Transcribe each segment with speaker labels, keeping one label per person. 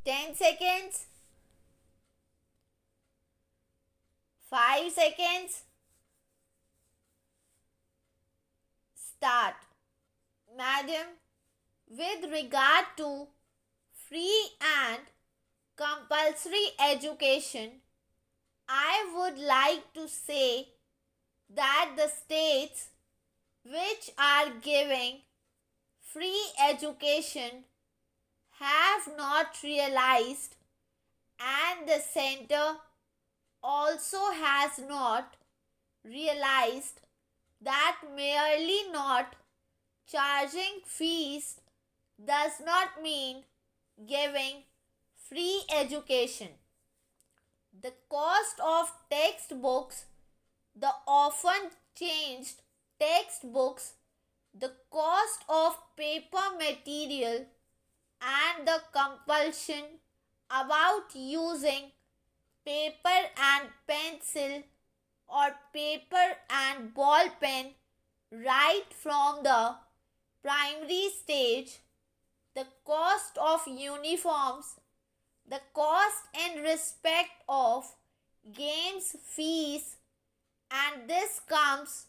Speaker 1: 10 seconds, 5 seconds, start. Madam, with regard to free and compulsory education, I would like to say that the states which are giving free education have not realized, and the center also has not realized, that merely not charging fees does not mean giving free education. The cost of textbooks, the often changed textbooks, the cost of paper material, and the compulsion about using paper and pencil or paper and ball pen right from the primary stage, the cost of uniforms, the cost in respect of games fees, and this comes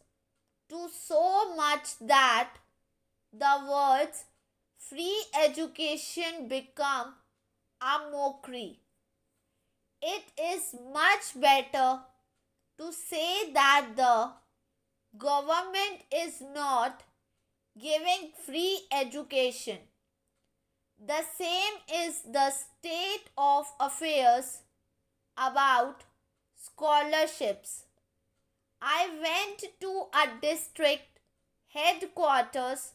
Speaker 1: to so much that the words free education become a mockery. It is much better to say that the government is not giving free education. The same is the state of affairs about scholarships. I went to a district headquarters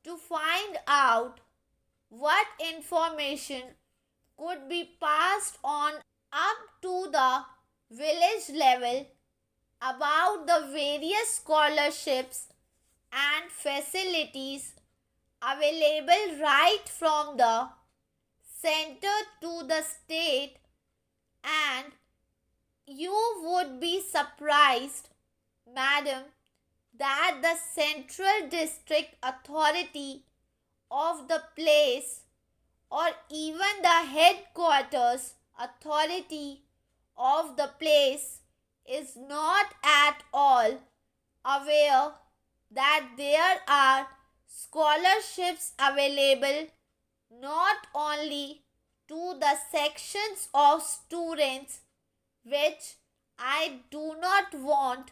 Speaker 1: to find out what information could be passed on up to the village level about the various scholarships and facilities available right from the center to the state, and you would be surprised, madam, that the central district authority of the place, or even the headquarters authority of the place, is not at all aware that there are scholarships available not only to the sections of students, which I do not want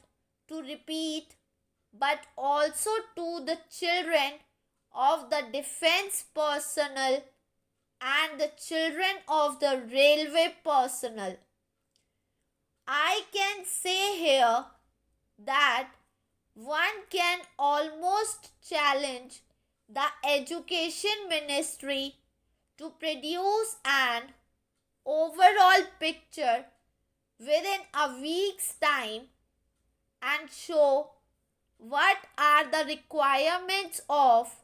Speaker 1: to repeat, but also to the children of the defense personnel and the children of the railway personnel. I can say here that one can almost challenge the education ministry to produce an overall picture within a week's time and show what are the requirements of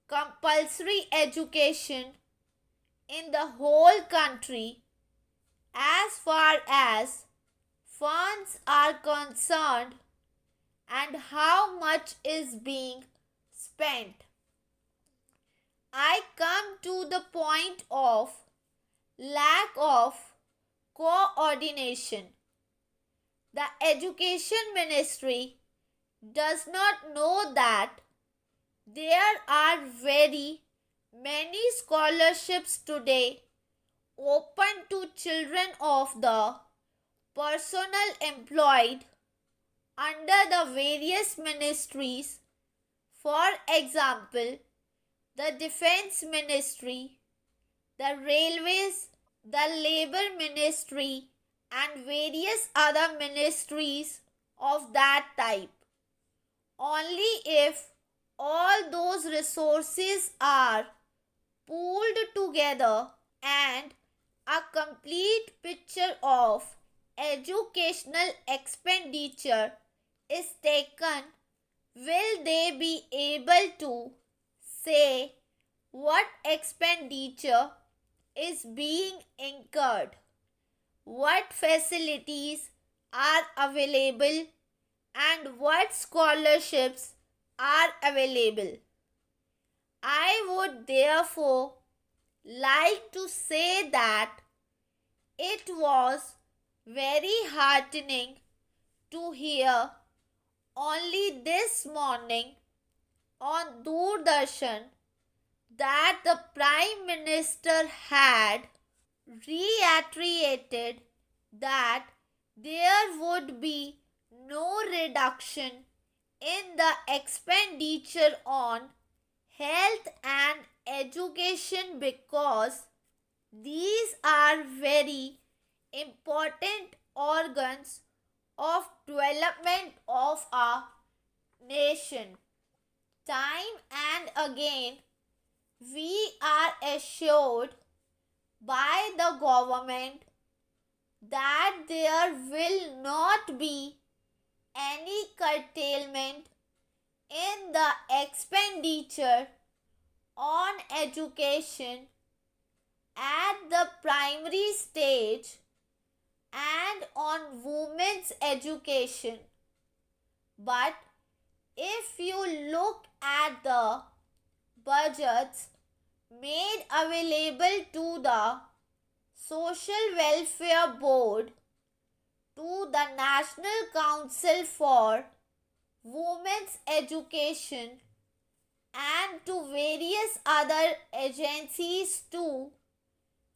Speaker 1: compulsory education in the whole country as far as funds are concerned and how much is being spent. I come to the point of lack of coordination. The education ministry does not know that there are very many scholarships today open to children of the personnel employed under the various ministries. For example, the defense ministry, the railways, the labor ministry, and various other ministries of that type. Only if all those resources are pooled together and a complete picture of educational expenditure is taken, will they be able to say what expenditure is being incurred, what facilities are available, and what scholarships are available. I would therefore like to say that it was very heartening to hear only this morning on Doordarshan that the Prime Minister had reiterated that there would be no reduction in the expenditure on health and education because these are very important organs of development of our nation. Time and again, we are assured by the government that there will not be any curtailment in the expenditure on education at the primary stage and on women's education. But if you look at the budgets made available to the Social Welfare Board, to the National Council for Women's Education, and to various other agencies too,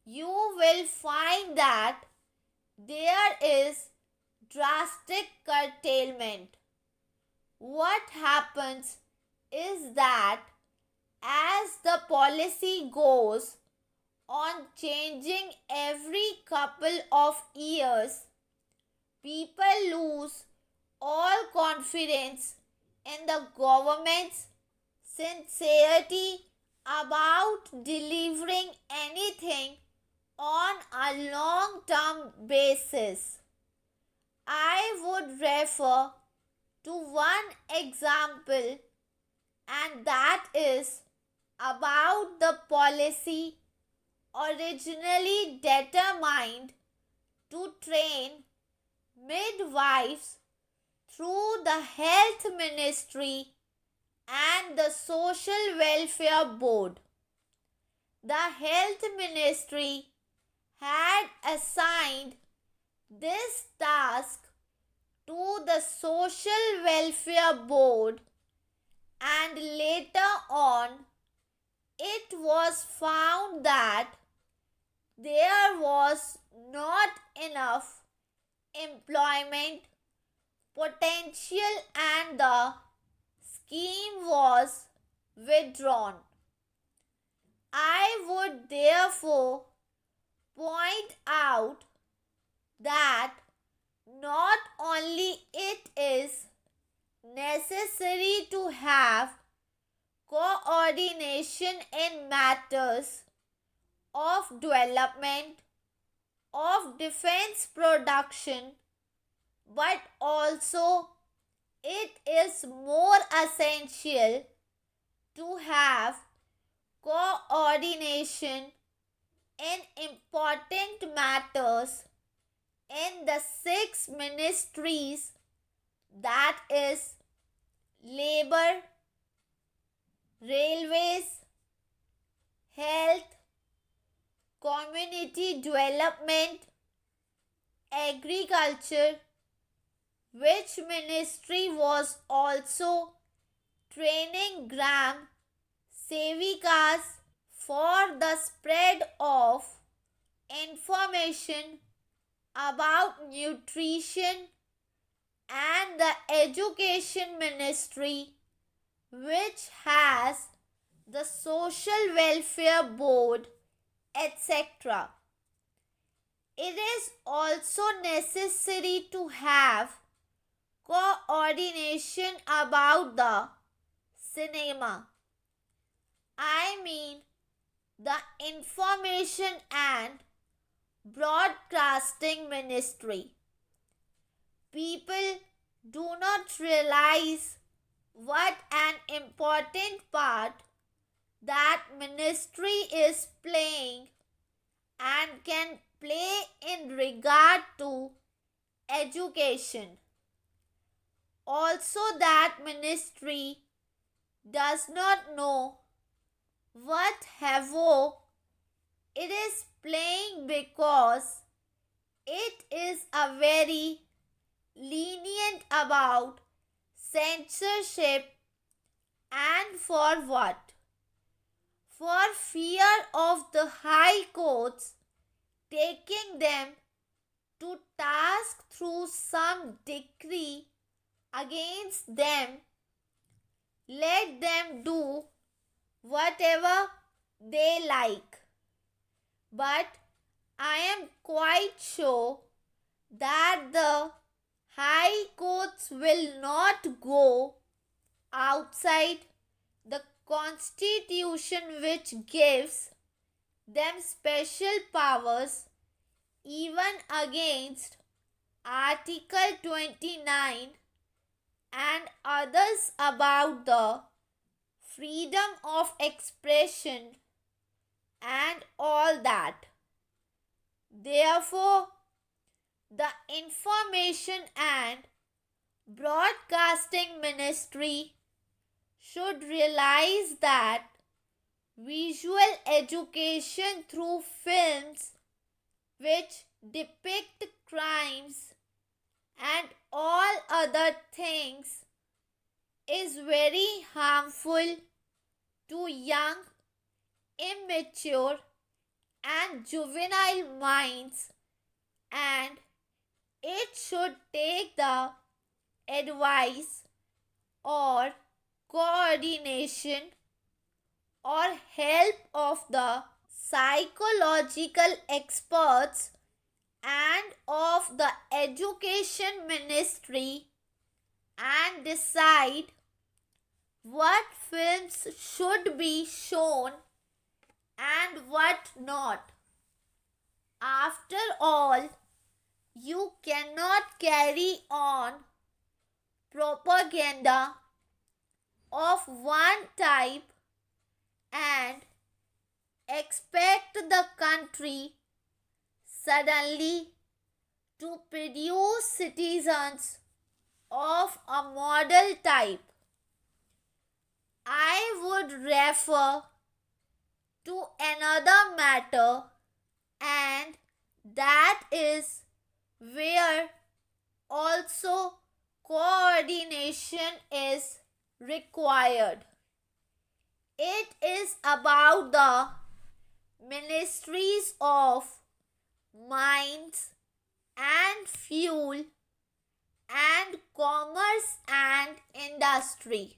Speaker 1: you will find that there is drastic curtailment. What happens is that as the policy goes on changing every couple of years, people lose all confidence in the government's sincerity about delivering anything on a long-term basis. I would refer to one example, and that is about the policy originally determined to train midwives through the Health Ministry and the Social Welfare Board. The Health Ministry had assigned this task to the Social Welfare Board, and later on it was found that there was not enough employment potential and the scheme was withdrawn. I would therefore point out that not only it is necessary to have coordination in matters of development of defense production, but also it is more essential to have coordination in important matters in the 6 ministries, that is labor, railways, health, community development, agriculture, which ministry was also training gram sevikas for the spread of information about nutrition, and the education ministry, which has the Social Welfare Board, etc. It is also necessary to have coordination about the cinema. I mean the Information and Broadcasting Ministry. People do not realize what an important part that ministry is playing and can play in regard to education. Also, that ministry does not know what havoc It is playing because it is a very lenient about censorship. And for what? For fear of the high courts taking them to task through some decree against them. Let them do whatever they like. But I am quite sure that the high courts will not go outside the constitution, which gives them special powers even against Article 29 and others about the freedom of expression and all that. Therefore, the Information and Broadcasting Ministry should realize that visual education through films which depict crimes and all other things is very harmful to young, immature, and juvenile minds, and it should take the advice or coordination or help of the psychological experts and of the education ministry and decide what films should be shown and what not. After all, you cannot carry on propaganda of one type and expect the country suddenly to produce citizens of a model type. I would refer to another matter, and that is where also coordination is required. It is about the ministries of mines and fuel and commerce and industry.